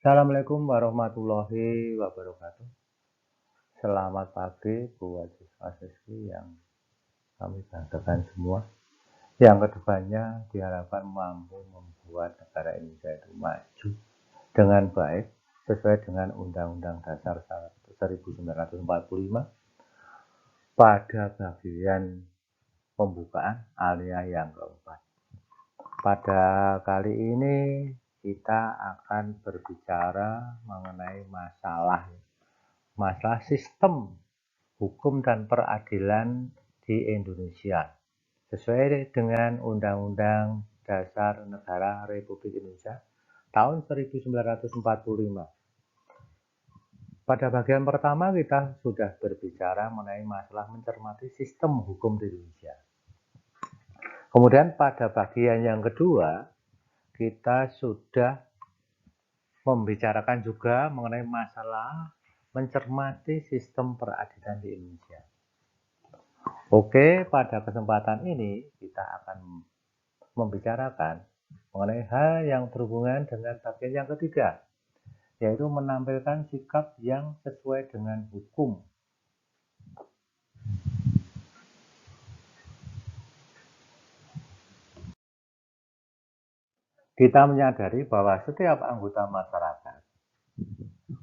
Assalamualaikum warahmatullahi wabarakatuh. Selamat pagi buat siswa-siswi yang kami banggakan semua. Yang kedepannya diharapkan mampu membuat negara Indonesia itu maju dengan baik sesuai dengan Undang-Undang Dasar 1945 pada bagian pembukaan alia yang keempat. Pada kali ini kita akan berbicara mengenai masalah sistem hukum dan peradilan di Indonesia sesuai dengan Undang-Undang Dasar Negara Republik Indonesia tahun 1945. Pada bagian pertama kita sudah berbicara mengenai masalah mencermati sistem hukum di Indonesia. Kemudian pada bagian yang kedua kita sudah membicarakan juga mengenai masalah mencermati sistem peradilan di Indonesia. Oke, pada kesempatan ini kita akan membicarakan mengenai hal yang berhubungan dengan bagian yang ketiga, yaitu menampilkan sikap yang sesuai dengan hukum. Kita menyadari bahwa setiap anggota masyarakat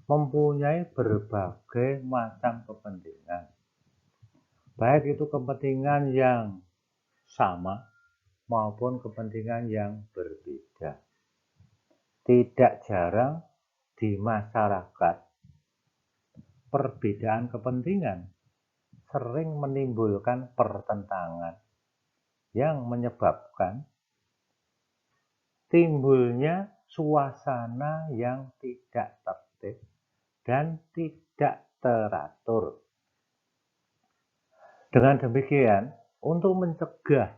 mempunyai berbagai macam kepentingan, baik itu kepentingan yang sama maupun kepentingan yang berbeda. Tidak jarang di masyarakat, perbedaan kepentingan sering menimbulkan pertentangan yang menyebabkan timbulnya suasana yang tidak tertib dan tidak teratur. Dengan demikian, untuk mencegah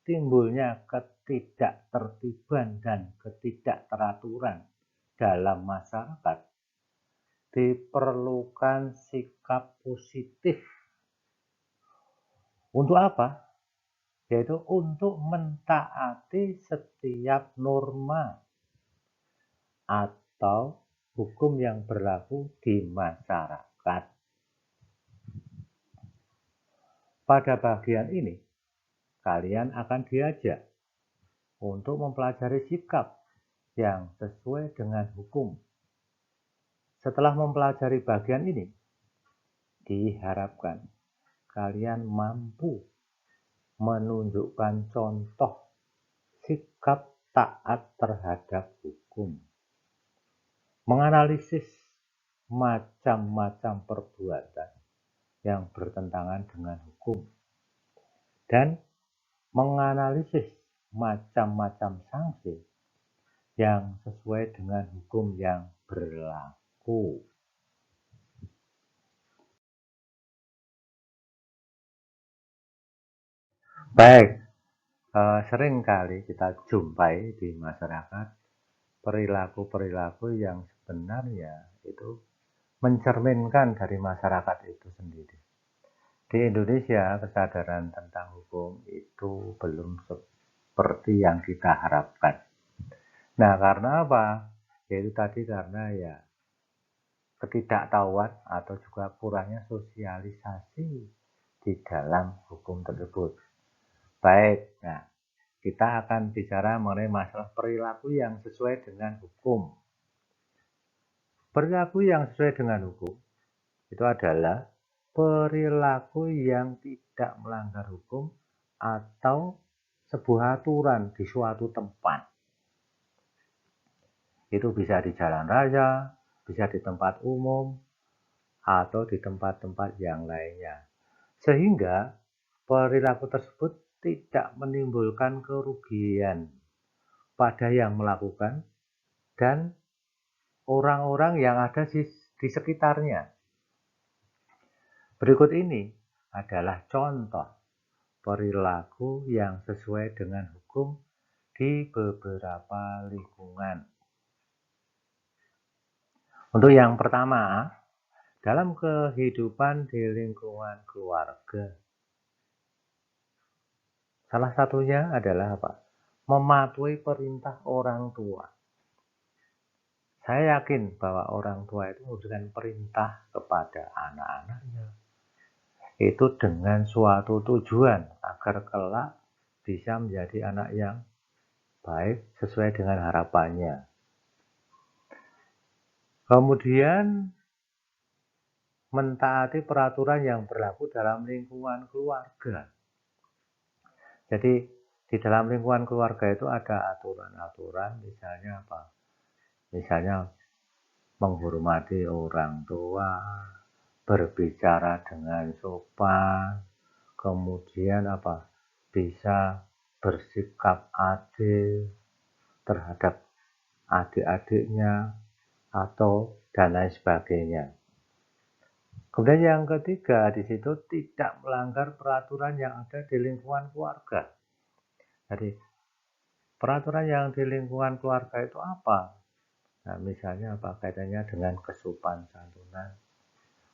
timbulnya ketidaktertiban dan ketidakteraturan dalam masyarakat, diperlukan sikap positif. Untuk apa? Yaitu untuk mentaati setiap norma atau hukum yang berlaku di masyarakat. Pada bagian ini, kalian akan diajak untuk mempelajari sikap yang sesuai dengan hukum. Setelah mempelajari bagian ini, diharapkan kalian mampu menunjukkan contoh sikap taat terhadap hukum, menganalisis macam-macam perbuatan yang bertentangan dengan hukum, dan menganalisis macam-macam sanksi yang sesuai dengan hukum yang berlaku. Baik, sering kali kita jumpai di masyarakat perilaku-perilaku yang sebenarnya itu mencerminkan dari masyarakat itu sendiri. Di Indonesia, kesadaran tentang hukum itu belum seperti yang kita harapkan. Nah, karena apa? Yaitu tadi karena ya ketidaktahuan atau juga kurangnya sosialisasi di dalam hukum tersebut. Baik, nah kita akan bicara mengenai masalah perilaku yang sesuai dengan hukum. Perilaku yang sesuai dengan hukum itu adalah perilaku yang tidak melanggar hukum atau sebuah aturan di suatu tempat. Itu bisa di jalan raya, bisa di tempat umum, atau di tempat-tempat yang lainnya. Sehingga perilaku tersebut tidak menimbulkan kerugian pada yang melakukan dan orang-orang yang ada di sekitarnya. Berikut ini adalah contoh perilaku yang sesuai dengan hukum di beberapa lingkungan. Untuk yang pertama, dalam kehidupan di lingkungan keluarga. Salah satunya adalah apa? Mematuhi perintah orang tua. Saya yakin bahwa orang tua itu memberikan perintah kepada anak-anaknya itu dengan suatu tujuan agar kelak bisa menjadi anak yang baik sesuai dengan harapannya. Kemudian mentaati peraturan yang berlaku dalam lingkungan keluarga. Jadi di dalam lingkungan keluarga itu ada aturan-aturan, misalnya apa? Misalnya menghormati orang tua, berbicara dengan sopan, kemudian apa? Bisa bersikap adil terhadap adik-adiknya atau dan lain sebagainya. Kemudian yang ketiga, di situ tidak melanggar peraturan yang ada di lingkungan keluarga. Jadi peraturan yang di lingkungan keluarga itu apa? Nah, misalnya apa kaitannya dengan kesopan santunan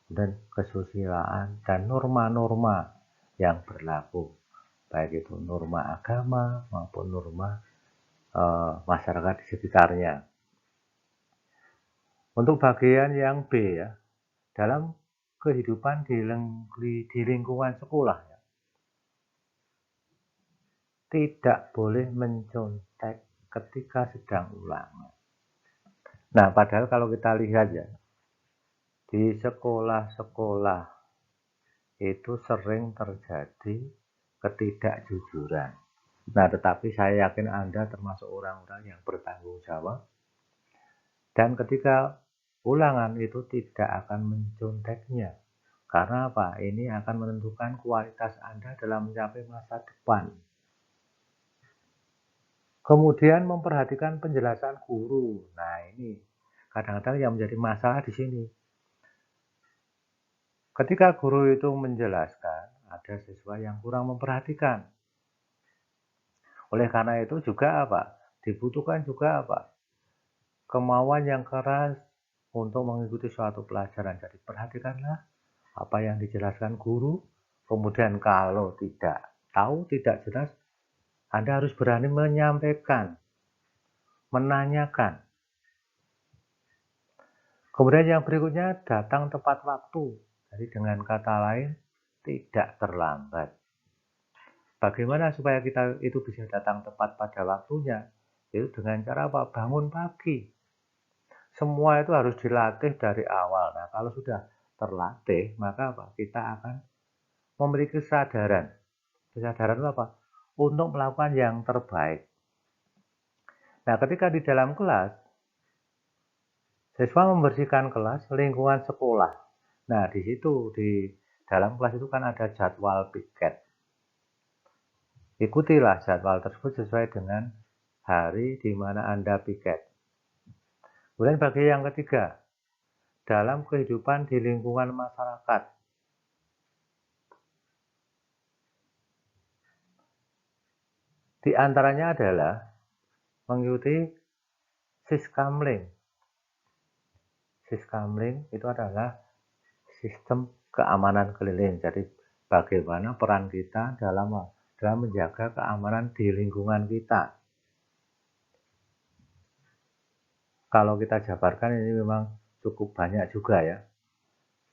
dan kesusilaan dan norma-norma yang berlaku, baik itu norma agama maupun norma masyarakat di sekitarnya. Untuk bagian yang B ya, dalam kehidupan di lingkungan sekolah ya, tidak boleh mencontek ketika sedang ulangan. Nah, padahal kalau kita lihat ya, di sekolah-sekolah itu sering terjadi ketidakjujuran. Nah, tetapi saya yakin Anda termasuk orang-orang yang bertanggung jawab. Dan ketika ulangan itu tidak akan menconteknya. Karena apa? Ini akan menentukan kualitas Anda dalam mencapai masa depan. Kemudian memperhatikan penjelasan guru. Nah, ini kadang-kadang yang menjadi masalah di sini. Ketika guru itu menjelaskan, ada siswa yang kurang memperhatikan. Oleh karena itu juga apa? Dibutuhkan juga apa? Kemauan yang keras untuk mengikuti suatu pelajaran. Jadi perhatikanlah apa yang dijelaskan guru. Kemudian kalau tidak tahu, tidak jelas, Anda harus berani menyampaikan, menanyakan. Kemudian yang berikutnya, datang tepat waktu. Jadi dengan kata lain, tidak terlambat. Bagaimana supaya kita itu bisa datang tepat pada waktunya? Itu dengan cara apa? Bangun pagi. Semua itu harus dilatih dari awal. Nah, kalau sudah terlatih, maka apa? Kita akan memiliki kesadaran. Kesadaran itu apa? Untuk melakukan yang terbaik. Nah, ketika di dalam kelas, siswa membersihkan kelas, lingkungan sekolah. Nah, di situ, di dalam kelas itu kan ada jadwal piket. Ikutilah jadwal tersebut sesuai dengan hari di mana Anda piket. Kemudian bagi yang ketiga, dalam kehidupan di lingkungan masyarakat. Di antaranya adalah mengikuti Siskamling. Siskamling itu adalah sistem keamanan keliling. Jadi bagaimana peran kita dalam menjaga keamanan di lingkungan kita. Kalau kita jabarkan ini memang cukup banyak juga ya.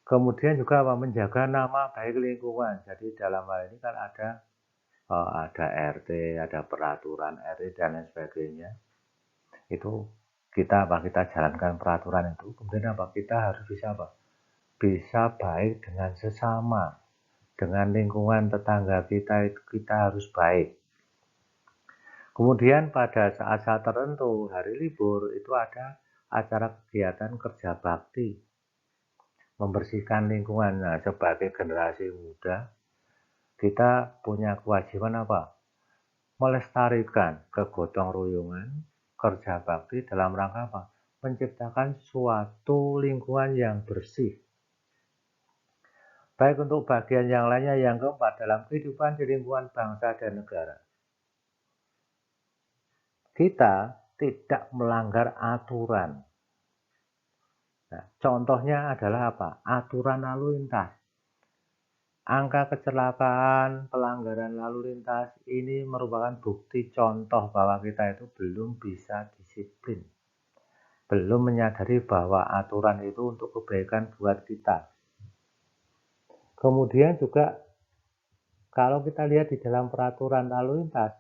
Kemudian juga menjaga nama baik lingkungan. Jadi dalam hal ini kan ada RT, ada peraturan RT dan lain sebagainya. Itu kita jalankan peraturan itu. Kemudian kita harus bisa baik dengan sesama, dengan lingkungan tetangga kita harus baik. Kemudian pada saat-saat tertentu, hari libur, itu ada acara kegiatan kerja bakti. Membersihkan lingkungan. Nah, sebagai generasi muda, kita punya kewajiban apa? Melestarikan kegotong royongan, kerja bakti dalam rangka apa? Menciptakan suatu lingkungan yang bersih. Baik untuk bagian yang lainnya, yang keempat, dalam kehidupan di lingkungan bangsa dan negara. Kita tidak melanggar aturan. Nah, contohnya adalah apa? Aturan lalu lintas. Angka kecelakaan, pelanggaran lalu lintas ini merupakan bukti contoh bahwa kita itu belum bisa disiplin. belum menyadari bahwa aturan itu untuk kebaikan buat kita. Kemudian juga kalau kita lihat di dalam peraturan lalu lintas,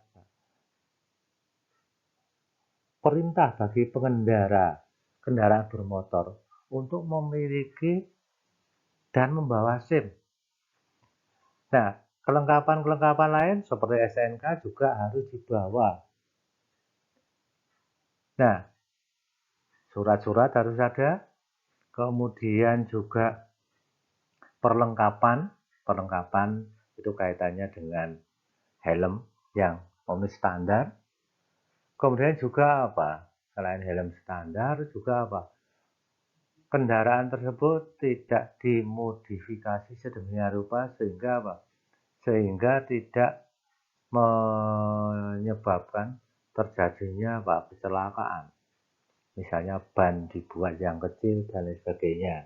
perintah bagi pengendara kendaraan bermotor untuk memiliki dan membawa SIM. Nah, kelengkapan-kelengkapan lain seperti SNK juga harus dibawa. Nah, surat-surat harus ada, kemudian juga perlengkapan itu kaitannya dengan helm yang memenuhi standar. Kemudian juga apa? Selain helm standar juga apa? Kendaraan tersebut tidak dimodifikasi sedemikian rupa sehingga apa? Sehingga tidak menyebabkan terjadinya apa? Kecelakaan. Misalnya ban dibuat yang kecil dan lain sebagainya.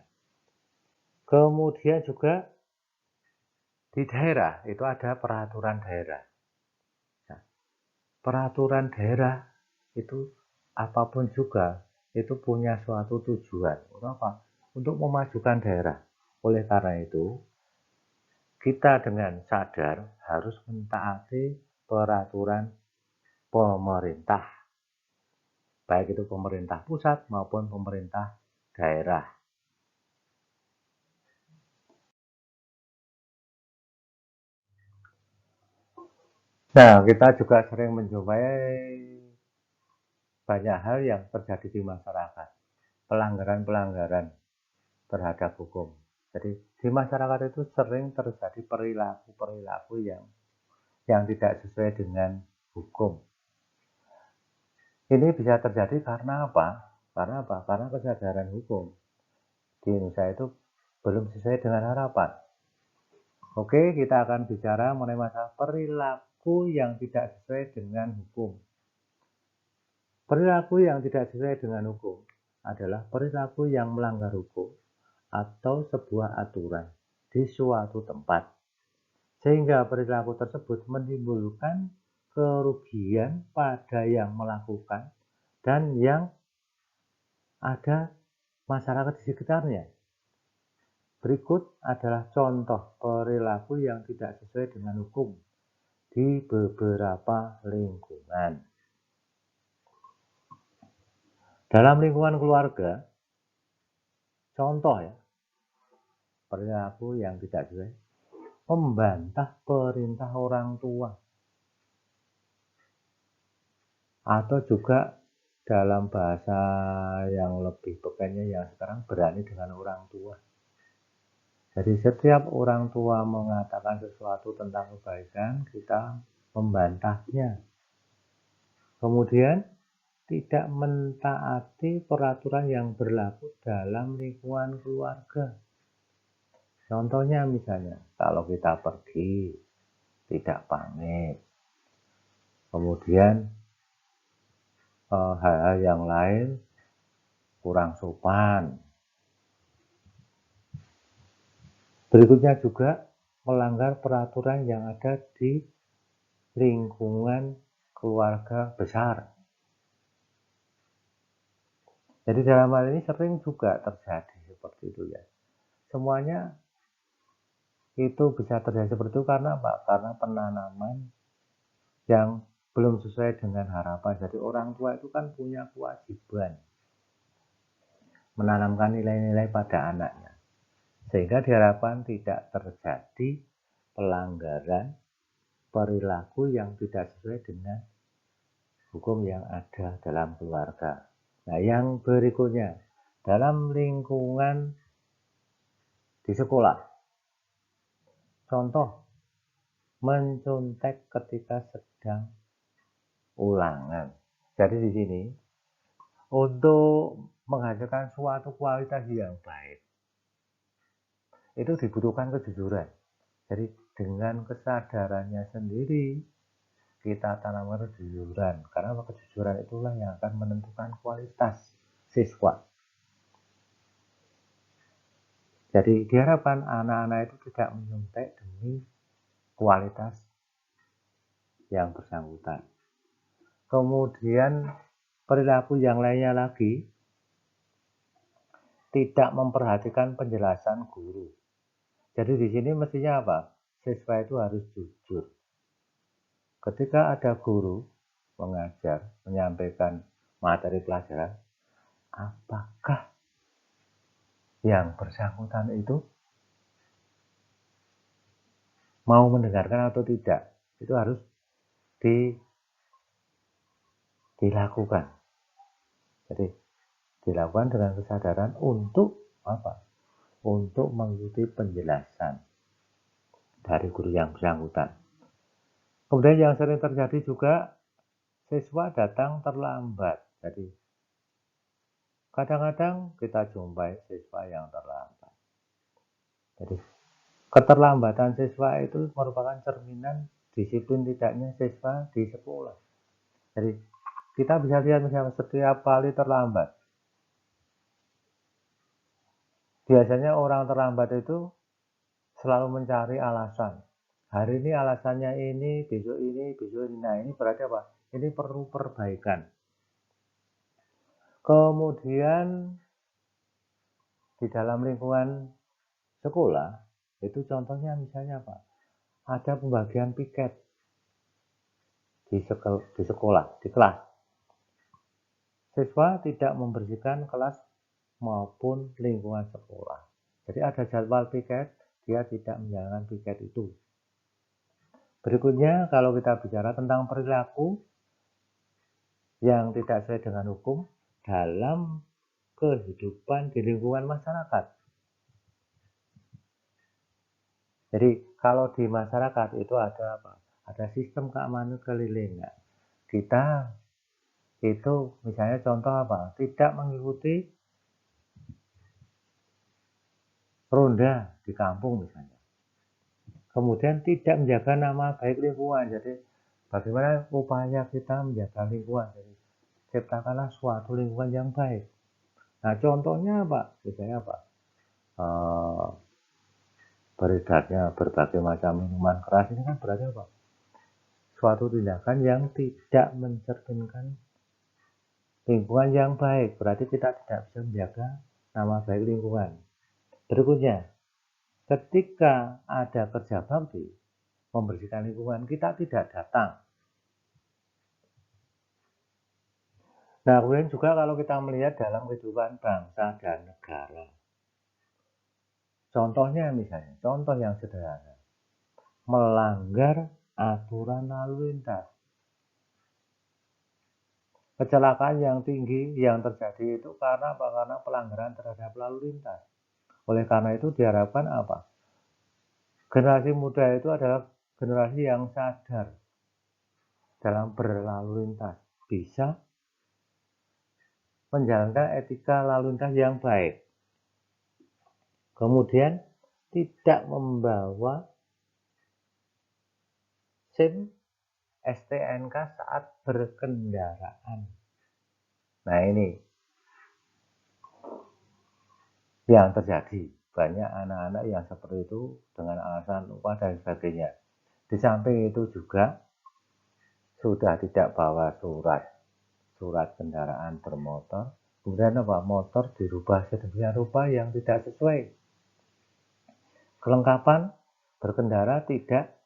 Kemudian juga di daerah itu ada peraturan daerah. Nah, peraturan daerah itu apapun juga itu punya suatu tujuan. Untuk apa? Untuk memajukan daerah. Oleh karena itu, kita dengan sadar harus mentaati peraturan pemerintah. Baik itu pemerintah pusat maupun pemerintah daerah. Nah, kita juga sering menjumpai banyak hal yang terjadi di masyarakat. Pelanggaran-pelanggaran terhadap hukum. Jadi di masyarakat itu sering terjadi perilaku-perilaku yang tidak sesuai dengan hukum. Ini bisa terjadi karena apa? Karena apa? Karena kesadaran hukum di Indonesia itu belum sesuai dengan harapan. Oke, kita akan bicara mengenai masalah perilaku yang tidak sesuai dengan hukum. Perilaku yang tidak sesuai dengan hukum adalah perilaku yang melanggar hukum atau sebuah aturan di suatu tempat, sehingga perilaku tersebut menimbulkan kerugian pada yang melakukan dan yang ada masyarakat di sekitarnya. Berikut adalah contoh perilaku yang tidak sesuai dengan hukum di beberapa lingkungan. Dalam lingkungan keluarga, contoh ya, perilaku yang tidak sesuai, membantah perintah orang tua. Atau juga dalam bahasa yang lebih pekennya yang sekarang berani dengan orang tua. Jadi setiap orang tua mengatakan sesuatu tentang kebaikan, kita membantahnya. Kemudian tidak mentaati peraturan yang berlaku dalam lingkungan keluarga. Contohnya misalnya, kalau kita pergi, tidak pamit. Kemudian hal-hal yang lain kurang sopan. Berikutnya juga melanggar peraturan yang ada di lingkungan keluarga besar. Jadi dalam hal ini sering juga terjadi seperti itu ya. Semuanya itu bisa terjadi seperti itu karena apa? Karena penanaman yang belum sesuai dengan harapan. Jadi orang tua itu kan punya kewajiban menanamkan nilai-nilai pada anaknya. Sehingga diharapkan tidak terjadi pelanggaran perilaku yang tidak sesuai dengan hukum yang ada dalam keluarga. Nah, yang berikutnya, dalam lingkungan di sekolah. Contoh, mencontek ketika sedang ulangan. Jadi di sini, untuk menghasilkan suatu kualitas yang baik, itu dibutuhkan kejujuran. Jadi dengan kesadarannya sendiri, kita tanamkan kejujuran. Karena kejujuran itulah yang akan menentukan kualitas siswa. Jadi diharapkan anak-anak itu tidak menyontek demi kualitas yang bersangkutan. Kemudian perilaku yang lainnya lagi, tidak memperhatikan penjelasan guru. Jadi di sini mestinya apa? Siswa itu harus jujur. Ketika ada guru mengajar, menyampaikan materi pelajaran, apakah yang bersangkutan itu mau mendengarkan atau tidak? Itu harus dilakukan. Jadi dilakukan dengan kesadaran untuk apa? Untuk mengikuti penjelasan dari guru yang bersangkutan. Kemudian yang sering terjadi juga siswa datang terlambat. Jadi kadang-kadang kita jumpai siswa yang terlambat. Jadi keterlambatan siswa itu merupakan cerminan disiplin tidaknya siswa di sekolah. Jadi kita bisa lihat misalnya setiap kali terlambat, biasanya orang terlambat itu selalu mencari alasan. Hari ini alasannya ini, besok ini, besok ini. Nah ini berarti apa? Ini perlu perbaikan. Kemudian di dalam lingkungan sekolah, itu contohnya misalnya apa? Ada pembagian piket di sekolah, di kelas. Siswa tidak membersihkan kelas maupun lingkungan sekolah. Jadi ada jadwal piket, dia tidak menjalankan piket itu. Berikutnya, kalau kita bicara tentang perilaku yang tidak sesuai dengan hukum dalam kehidupan di lingkungan masyarakat. Jadi kalau di masyarakat itu ada apa? Ada sistem keamanan keliling. Nah, kita itu misalnya contoh apa? Tidak mengikuti ronda di kampung misalnya. Kemudian tidak menjaga nama baik lingkungan. Jadi bagaimana upaya kita menjaga lingkungan? Jadi ciptakanlah suatu lingkungan yang baik. Nah contohnya apa? Misalnya apa? Beredarnya berbagai macam minuman keras ini kan berarti apa? Suatu tindakan yang tidak mencerminkan lingkungan yang baik. Berarti kita tidak bisa menjaga nama baik lingkungan. Berikutnya, ketika ada kerja bakti membersihkan lingkungan, kita tidak datang. Nah, kemudian juga kalau kita melihat dalam kehidupan bangsa dan negara. Contohnya misalnya, contoh yang sederhana. Melanggar aturan lalu lintas. Kecelakaan yang tinggi yang terjadi itu karena apa? Karena pelanggaran terhadap lalu lintas. Oleh karena itu diharapkan apa? Generasi muda itu adalah generasi yang sadar dalam berlalu lintas. Bisa menjalankan etika lalu lintas yang baik. Kemudian tidak membawa SIM STNK saat berkendaraan. Nah ini yang terjadi. Banyak anak-anak yang seperti itu dengan alasan lupa dan sebagainya. Di samping itu juga sudah tidak bawa surat kendaraan bermotor. Kemudian apa? Motor dirubah sedemikian rupa yang tidak sesuai. Kelengkapan berkendara tidak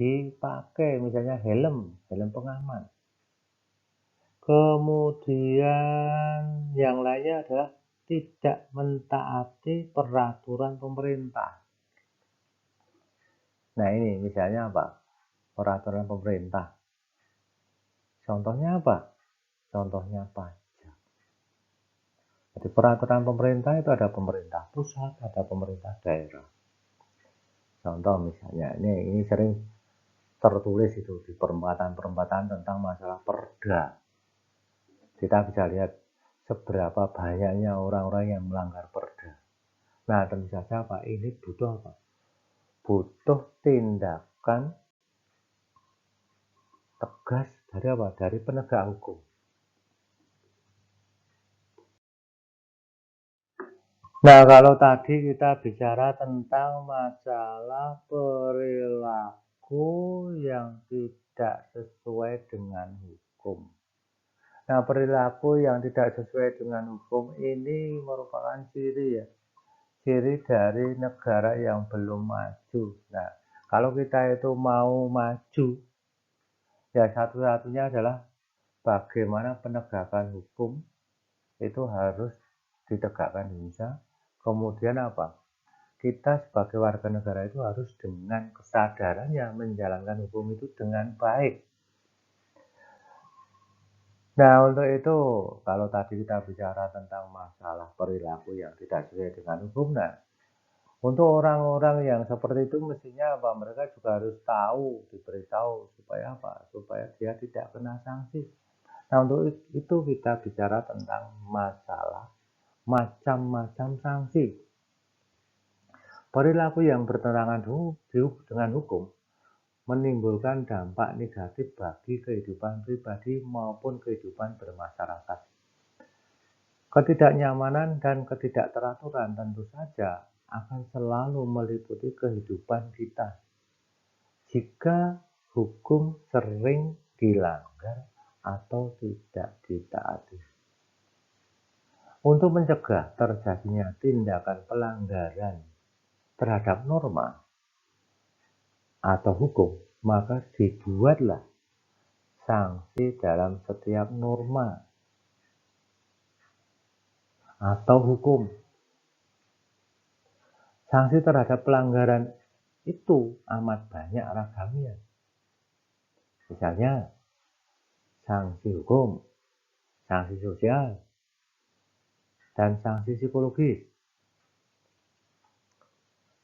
dipakai, misalnya helm pengaman. Kemudian yang lainnya adalah tidak mentaati peraturan pemerintah. Nah ini misalnya apa? Peraturan pemerintah. Contohnya apa? Contohnya pajak. Jadi peraturan pemerintah itu ada pemerintah pusat, ada pemerintah daerah. Contoh misalnya, ini sering tertulis itu di perempatan-perempatan tentang masalah perda. Kita bisa lihat seberapa banyaknya orang-orang yang melanggar perda. Nah, tentu saja Pak, ini butuh apa? Butuh tindakan tegas dari apa? Dari penegak hukum. Nah, kalau tadi kita bicara tentang masalah perilaku yang tidak sesuai dengan hukum. Nah, perilaku yang tidak sesuai dengan hukum ini merupakan ciri dari negara yang belum maju. Nah, kalau kita itu mau maju, ya satu-satunya adalah bagaimana penegakan hukum itu harus ditegakkan di Indonesia. Kemudian apa? Kita sebagai warga negara itu harus dengan kesadarannya menjalankan hukum itu dengan baik. Nah, untuk itu, kalau tadi kita bicara tentang masalah perilaku yang tidak sesuai dengan hukum, nah, untuk orang-orang yang seperti itu mestinya apa? Mereka juga harus tahu, diberitahu supaya apa? Supaya dia tidak kena sanksi. Nah, untuk itu kita bicara tentang masalah macam-macam sanksi. Perilaku yang bertentangan dengan hukum menimbulkan dampak negatif bagi kehidupan pribadi maupun kehidupan bermasyarakat. Ketidaknyamanan dan ketidakteraturan tentu saja akan selalu meliputi kehidupan kita. Jika hukum sering dilanggar atau tidak ditaati. Untuk mencegah terjadinya tindakan pelanggaran terhadap norma atau hukum, maka dibuatlah sanksi dalam setiap norma atau hukum. Sanksi terhadap pelanggaran itu amat banyak ragamnya. Misalnya, sanksi hukum, sanksi sosial, dan sanksi psikologis.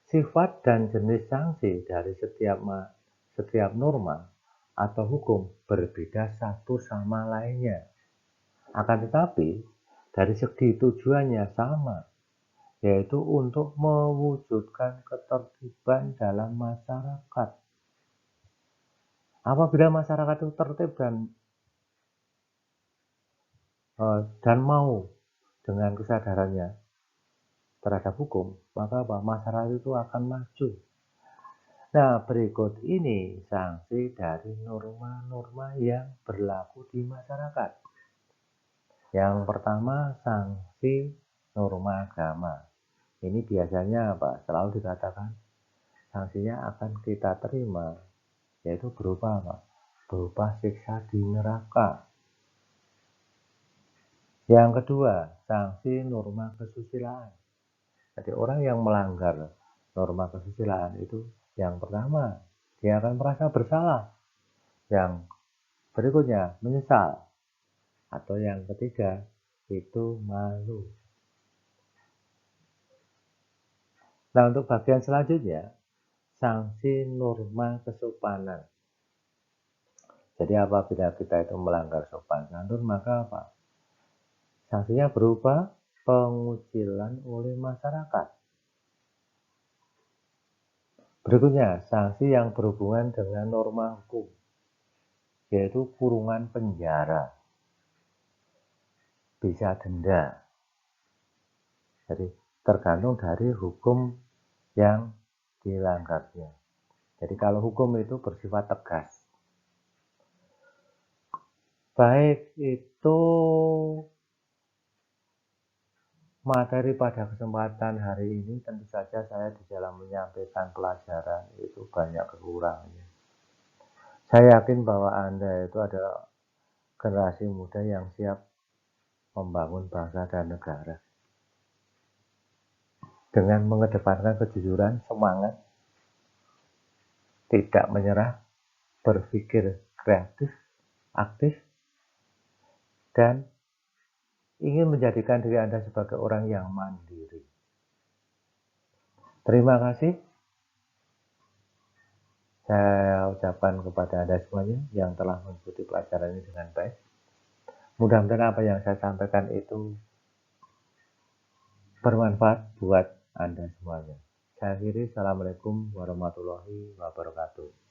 Sifat dan jenis sanksi dari setiap norma atau hukum berbeda satu sama lainnya. Akan tetapi, dari segi tujuannya sama, yaitu untuk mewujudkan ketertiban dalam masyarakat. Apabila masyarakat itu tertib dan mau dengan kesadarannya terhadap hukum, maka masyarakat itu akan maju. Nah, berikut ini sanksi dari norma-norma yang berlaku di masyarakat. Yang pertama, sanksi norma agama. Ini biasanya apa? Selalu dikatakan sanksinya akan kita terima, yaitu berupa apa? Berupa siksa di neraka. Yang kedua, sanksi norma kesusilaan. Jadi orang yang melanggar norma kesusilaan itu, yang pertama, dia akan merasa bersalah. Yang berikutnya, menyesal. Atau yang ketiga, itu malu. Nah, untuk bagian selanjutnya, sanksi norma kesopanan. Jadi apabila kita itu melanggar sopan santun, maka apa? Sanksinya berupa pengucilan oleh masyarakat. Berikutnya, sanksi yang berhubungan dengan norma hukum, yaitu kurungan penjara, bisa denda. Jadi tergantung dari hukum yang dilanggarnya. Jadi kalau hukum itu bersifat tegas. Baik, itu materi pada kesempatan hari ini. Tentu saja saya di dalam menyampaikan pelajaran itu banyak kekurangannya. Saya yakin bahwa Anda itu adalah generasi muda yang siap membangun bangsa dan negara. Dengan mengedepankan kejujuran, semangat, tidak menyerah, berpikir kreatif, aktif, dan ingin menjadikan diri Anda sebagai orang yang mandiri. Terima kasih. Saya ucapkan kepada Anda semuanya yang telah mengikuti pelajaran ini dengan baik. Mudah-mudahan apa yang saya sampaikan itu bermanfaat buat Anda semuanya. Saya akhiri, Assalamualaikum warahmatullahi wabarakatuh.